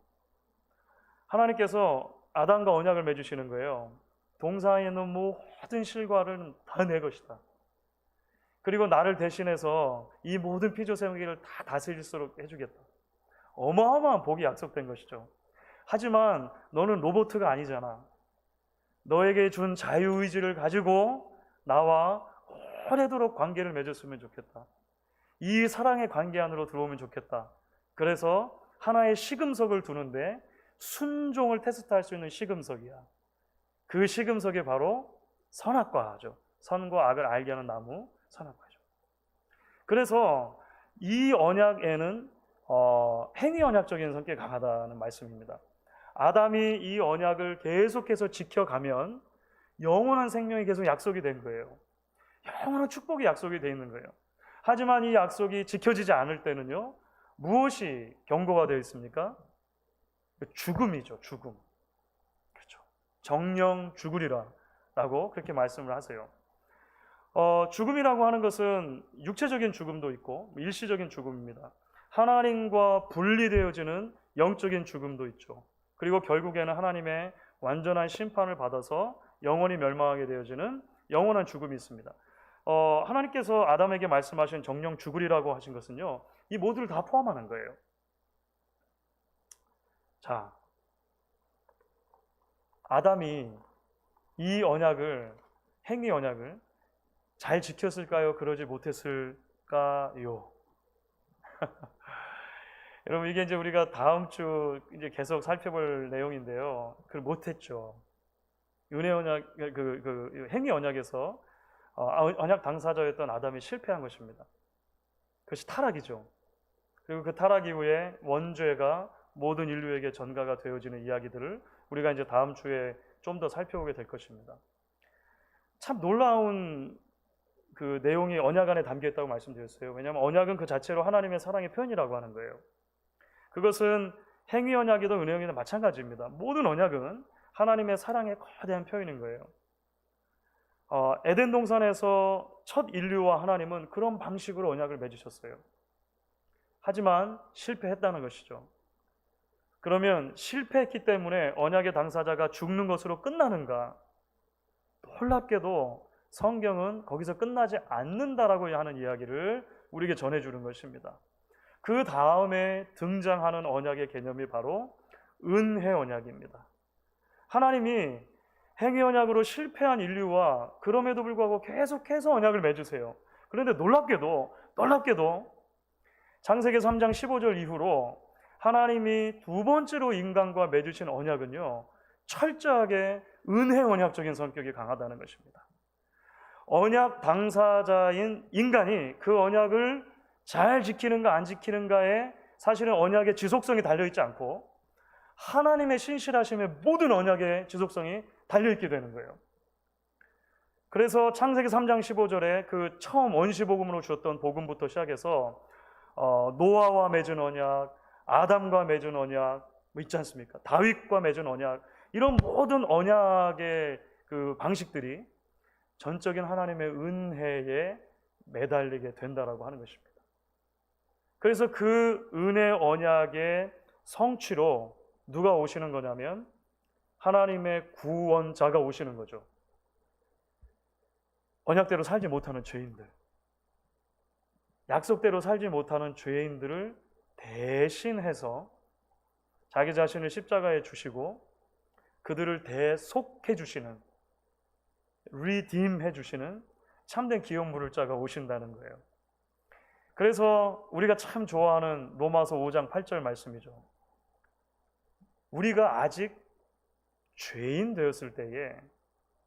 A: 하나님께서 아담과 언약을 맺으시는 거예요. 동산에 있는 모든 실과를 다 내 것이다. 그리고 나를 대신해서 이 모든 피조 생기를 다 다스릴 수 있도록 해주겠다. 어마어마한 복이 약속된 것이죠. 하지만 너는 로봇가 아니잖아. 너에게 준 자유의지를 가지고 나와 오래도록 관계를 맺었으면 좋겠다. 이 사랑의 관계 안으로 들어오면 좋겠다. 그래서 하나의 시금석을 두는데 순종을 테스트할 수 있는 시금석이야. 그 시금석이 바로 선악과죠. 선과 악을 알게 하는 나무, 선악과죠. 그래서 이 언약에는 행위 언약적인 성격이 강하다는 말씀입니다. 아담이 이 언약을 계속해서 지켜가면 영원한 생명이 계속 약속이 된 거예요. 영원한 축복이 약속이 되어 있는 거예요. 하지만 이 약속이 지켜지지 않을 때는요, 무엇이 경고가 되어 있습니까? 죽음이죠, 죽음. 그렇죠. 정령 죽으리라 라고 그렇게 말씀을 하세요. 죽음이라고 하는 것은 육체적인 죽음도 있고 일시적인 죽음입니다. 하나님과 분리되어지는 영적인 죽음도 있죠. 그리고 결국에는 하나님의 완전한 심판을 받아서 영원히 멸망하게 되어지는 영원한 죽음이 있습니다. 하나님께서 아담에게 말씀하신 정령 죽으리라고 하신 것은요, 이 모두를 다 포함하는 거예요. 자, 아담이 이 언약을, 행위 언약을 잘 지켰을까요? 그러지 못했을까요? 여러분, 이게 이제 우리가 다음 주 이제 계속 살펴볼 내용인데요. 그걸 못했죠. 은혜 언약, 행위 언약에서 언약 당사자였던 아담이 실패한 것입니다. 그것이 타락이죠. 그리고 그 타락 이후에 원죄가 모든 인류에게 전가가 되어지는 이야기들을 우리가 이제 다음 주에 좀 더 살펴보게 될 것입니다. 참 놀라운 그 내용이 언약 안에 담겨 있다고 말씀드렸어요. 왜냐하면 언약은 그 자체로 하나님의 사랑의 표현이라고 하는 거예요. 그것은 행위 언약이든 은혜 언약이든 마찬가지입니다. 모든 언약은 하나님의 사랑의 거대한 표현인 거예요. 에덴 동산에서 첫 인류와 하나님은 그런 방식으로 언약을 맺으셨어요. 하지만 실패했다는 것이죠. 그러면 실패했기 때문에 언약의 당사자가 죽는 것으로 끝나는가? 놀랍게도 성경은 거기서 끝나지 않는다라고 하는 이야기를 우리에게 전해주는 것입니다. 그 다음에 등장하는 언약의 개념이 바로 은혜 언약입니다. 하나님이 행위 언약으로 실패한 인류와 그럼에도 불구하고 계속해서 언약을 맺으세요. 그런데 놀랍게도 창세기 3장 15절 이후로 하나님이 두 번째로 인간과 맺으신 언약은요, 철저하게 은혜 언약적인 성격이 강하다는 것입니다. 언약 당사자인 인간이 그 언약을 잘 지키는가 안 지키는가에 사실은 언약의 지속성이 달려있지 않고 하나님의 신실하심에 모든 언약의 지속성이 달려있게 되는 거예요. 그래서 창세기 3장 15절에 그 처음 원시복음으로 주었던 복음부터 시작해서 노아와 맺은 언약, 아담과 맺은 언약 있지 않습니까? 다윗과 맺은 언약, 이런 모든 언약의 그 방식들이 전적인 하나님의 은혜에 매달리게 된다라고 하는 것입니다. 그래서 그 은혜 언약의 성취로 누가 오시는 거냐면 하나님의 구원자가 오시는 거죠. 언약대로 살지 못하는 죄인들, 약속대로 살지 못하는 죄인들을 대신해서 자기 자신을 십자가에 주시고 그들을 대속해 주시는, 리딤해 주시는 참된 기업 물을 자가 오신다는 거예요. 그래서 우리가 참 좋아하는 로마서 5장 8절 말씀이죠. 우리가 아직 죄인 되었을 때에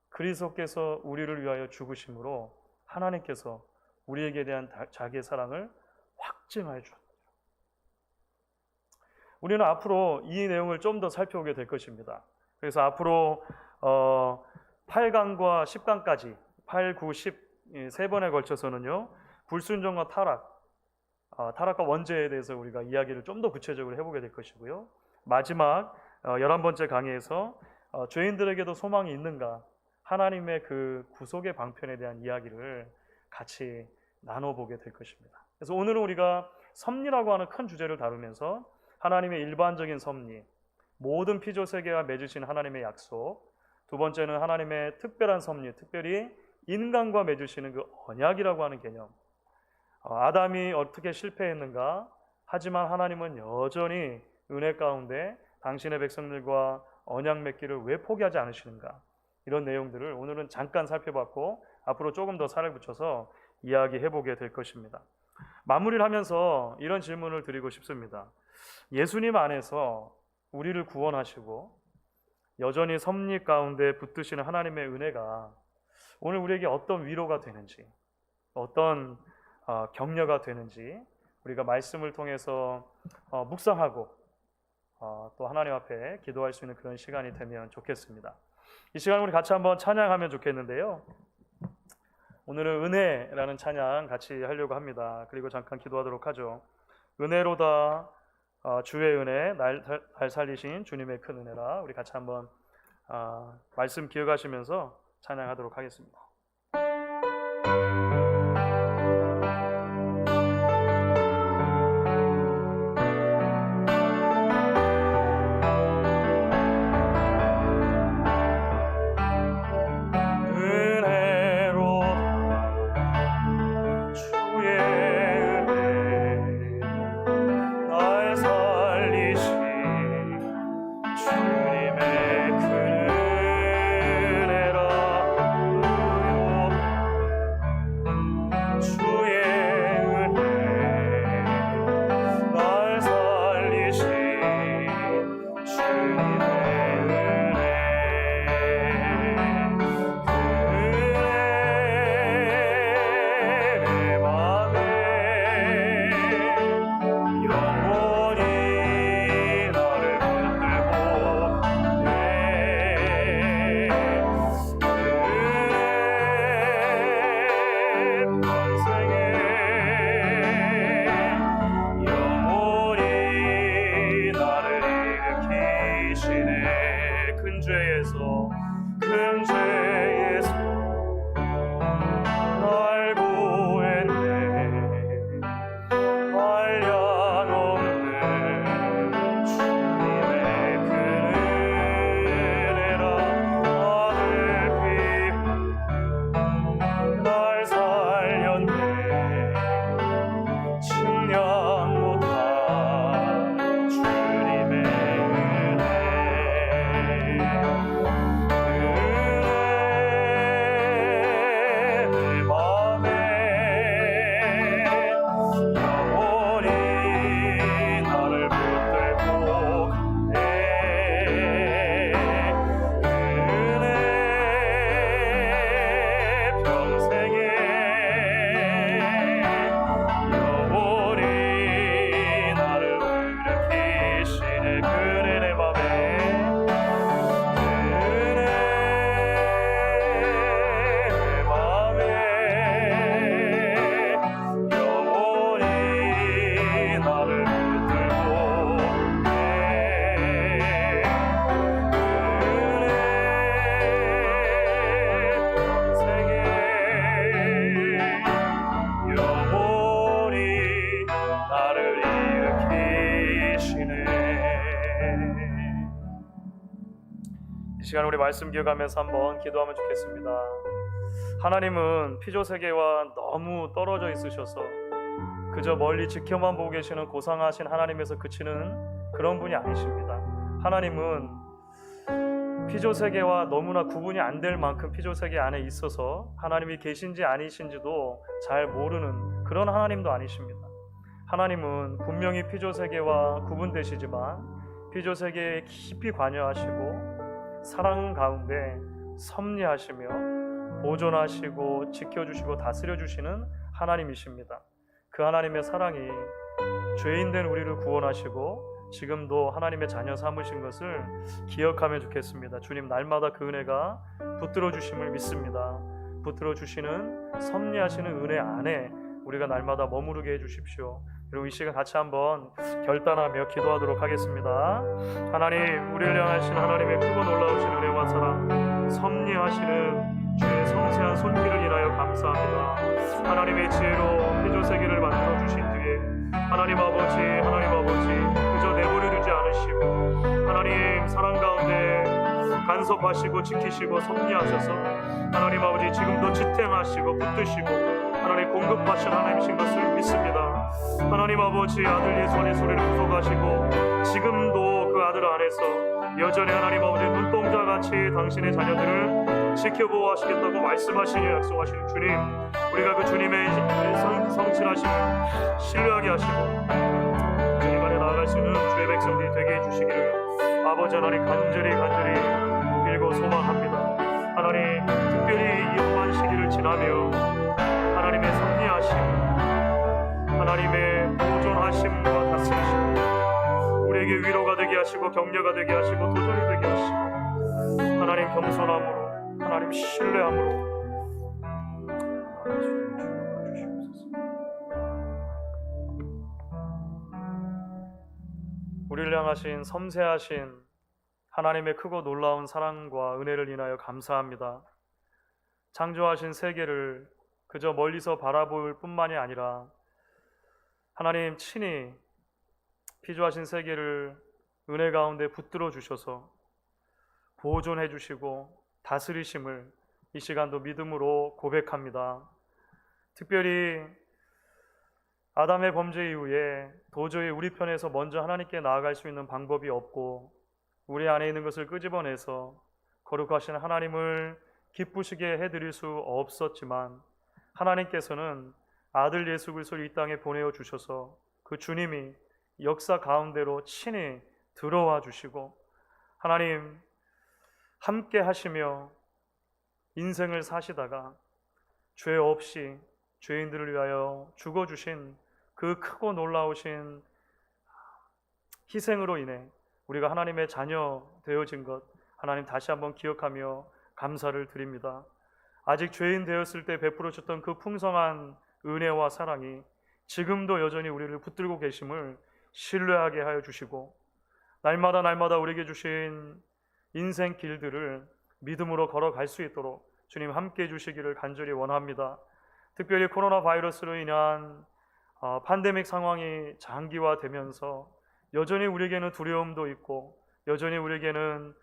A: 그리스도께서 우리를 위하여 죽으심으로 하나님께서 우리에게 대한 자기의 사랑을 확증하여 주셨다. 우리는 앞으로 이 내용을 좀 더 살펴보게 될 것입니다. 그래서 앞으로 8강과 10강까지 8, 9, 10 세 번에 걸쳐서는요, 불순종과 타락과 원죄에 대해서 우리가 이야기를 좀 더 구체적으로 해보게 될 것이고요. 마지막 11번째 강의에서 죄인들에게도 소망이 있는가, 하나님의 그 구속의 방편에 대한 이야기를 같이 나눠보게 될 것입니다. 그래서 오늘은 우리가 섭리라고 하는 큰 주제를 다루면서 하나님의 일반적인 섭리, 모든 피조 세계와 맺으신 하나님의 약속, 두 번째는 하나님의 특별한 섭리, 특별히 인간과 맺으시는 그 언약이라고 하는 개념, 아담이 어떻게 실패했는가, 하지만 하나님은 여전히 은혜 가운데 당신의 백성들과 언약 맺기를 왜 포기하지 않으시는가, 이런 내용들을 오늘은 잠깐 살펴봤고 앞으로 조금 더 살을 붙여서 이야기해보게 될 것입니다. 마무리를 하면서 이런 질문을 드리고 싶습니다. 예수님 안에서 우리를 구원하시고 여전히 섭리 가운데 붙드시는 하나님의 은혜가 오늘 우리에게 어떤 위로가 되는지, 어떤 격려가 되는지 우리가 말씀을 통해서 묵상하고 또 하나님 앞에 기도할 수 있는 그런 시간이 되면 좋겠습니다. 이 시간 우리 같이 한번 찬양하면 좋겠는데요. 오늘은 은혜라는 찬양 같이 하려고 합니다. 그리고 잠깐 기도하도록 하죠. 은혜로다 주의 은혜 날 살리신 주님의 큰 은혜라. 우리 같이 한번 말씀 기억하시면서 찬양하도록 하겠습니다. 이 시간 우리 말씀 기억하면서 한번 기도하면 좋겠습니다. 하나님은 피조세계와 너무 떨어져 있으셔서 그저 멀리 지켜만 보고 계시는 고상하신 하나님에서 그치는 그런 분이 아니십니다. 하나님은 피조세계와 너무나 구분이 안 될 만큼 피조세계 안에 있어서 하나님이 계신지 아니신지도 잘 모르는 그런 하나님도 아니십니다. 하나님은 분명히 피조세계와 구분되시지만 피조세계에 깊이 관여하시고 사랑 가운데 섭리하시며 보존하시고 지켜주시고 다스려주시는 하나님이십니다. 그 하나님의 사랑이 죄인된 우리를 구원하시고 지금도 하나님의 자녀 삼으신 것을 기억하면 좋겠습니다. 주님 날마다 그 은혜가 붙들어 주심을 믿습니다. 붙들어 주시는 섭리하시는 은혜 안에 우리가 날마다 머무르게 해주십시오. 그리고 이 시간 같이 한번 결단하며 기도하도록 하겠습니다. 하나님, 우리를 향하신 하나님의 크고 놀라우신 은혜와 사랑, 섭리하시는 주의 섬세한 손길을 인하여 감사합니다. 하나님의 지혜로 피조세계를 만들어 주신 뒤에 하나님 아버지 그저 내버려 두지 않으시고 하나님 사랑 가운데 간섭하시고 지키시고 섭리하셔서 하나님 아버지 지금도 지탱하시고 붙드시고 하나님 공급하신 하나님이신 것을 믿습니다. 하나님 아버지 아들 예수 안에 소리를 구속하시고 지금도 그 아들 안에서 여전히 하나님 아버지 눈동자같이 당신의 자녀들을 지켜보호하시겠다고 말씀하시니 약속하시는 주님, 우리가 그 주님의 성실하심을 신뢰하게 하시고 주님 안에 나아갈 수 있는 주의 백성들이 되게 해주시기를 아버지 하나님 간절히 빌고 소망합니다. 하나님 특별히 이 험한 시기를 지나며 하나님의 섭리하심, 하나님의 보존하심과 다스리심, 우리 우리에게 위로가 되게 하시고 격려가 되게 하시고 도전이 되게 하시고 하나님 겸손함으로 하나님 신뢰함으로 우리를 향하신 섬세하신 하나님의 크고 놀라운 사랑과 은혜를 인하여 감사합니다. 창조하신 세계를 그저 멀리서 바라볼 뿐만이 아니라 하나님 친히 피조하신 세계를 은혜 가운데 붙들어 주셔서 보존해 주시고 다스리심을 이 시간도 믿음으로 고백합니다. 특별히 아담의 범죄 이후에 도저히 우리 편에서 먼저 하나님께 나아갈 수 있는 방법이 없고 우리 안에 있는 것을 끄집어내서 거룩하신 하나님을 기쁘시게 해드릴 수 없었지만 하나님께서는 아들 예수 그리스도를 이 땅에 보내어 주셔서 그 주님이 역사 가운데로 친히 들어와 주시고 하나님 함께 하시며 인생을 사시다가 죄 없이 죄인들을 위하여 죽어주신 그 크고 놀라우신 희생으로 인해 우리가 하나님의 자녀 되어진 것 하나님 다시 한번 기억하며 감사를 드립니다. 아직 죄인 되었을 때 베풀어 주셨던 그 풍성한 은혜와 사랑이 지금도 여전히 우리를 붙들고 계심을 신뢰하게 하여 주시고 날마다 우리에게 주신 인생 길들을 믿음으로 걸어갈 수 있도록 주님 함께 해주시기를 간절히 원합니다. 특별히 코로나 바이러스로 인한 팬데믹 상황이 장기화되면서 여전히 우리에게는 두려움도 있고 여전히 우리에게는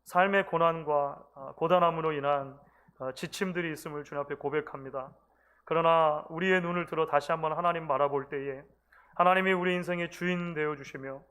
A: 삶의 고난과 고단함으로 인한 지침들이 있음을 주님 앞에 고백합니다. 그러나 우리의 눈을 들어 다시 한번 하나님 바라볼 때에 하나님이 우리 인생의 주인 되어주시며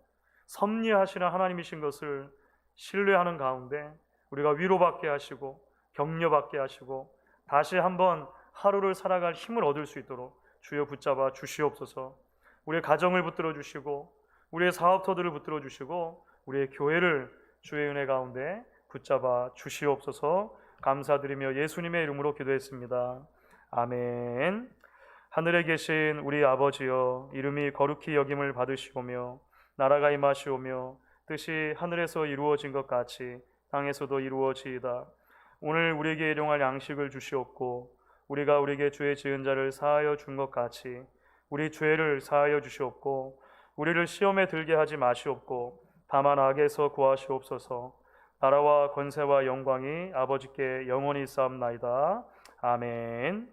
A: 섭리하시는 하나님이신 것을 신뢰하는 가운데 우리가 위로받게 하시고 격려받게 하시고 다시 한번 하루를 살아갈 힘을 얻을 수 있도록 주여 붙잡아 주시옵소서. 우리의 가정을 붙들어 주시고 우리의 사업터들을 붙들어 주시고 우리의 교회를 주의 은혜 가운데 붙잡아 주시옵소서. 감사드리며 예수님의 이름으로 기도했습니다. 아멘. 하늘에 계신 우리 아버지여, 이름이 거룩히 여김을 받으시오며 나라가 임하시오며 뜻이 하늘에서 이루어진 것 같이 땅에서도 이루어지이다. 오늘 우리에게 일용할 양식을 주시옵고 우리가 우리에게 죄 지은 자를 사하여 준 것 같이 우리 죄를 사하여 주시옵고 우리를 시험에 들게 하지 마시옵고 다만 악에서 구하시옵소서. 나라와 권세와 영광이 아버지께 영원히 있사옵나이다. 아멘.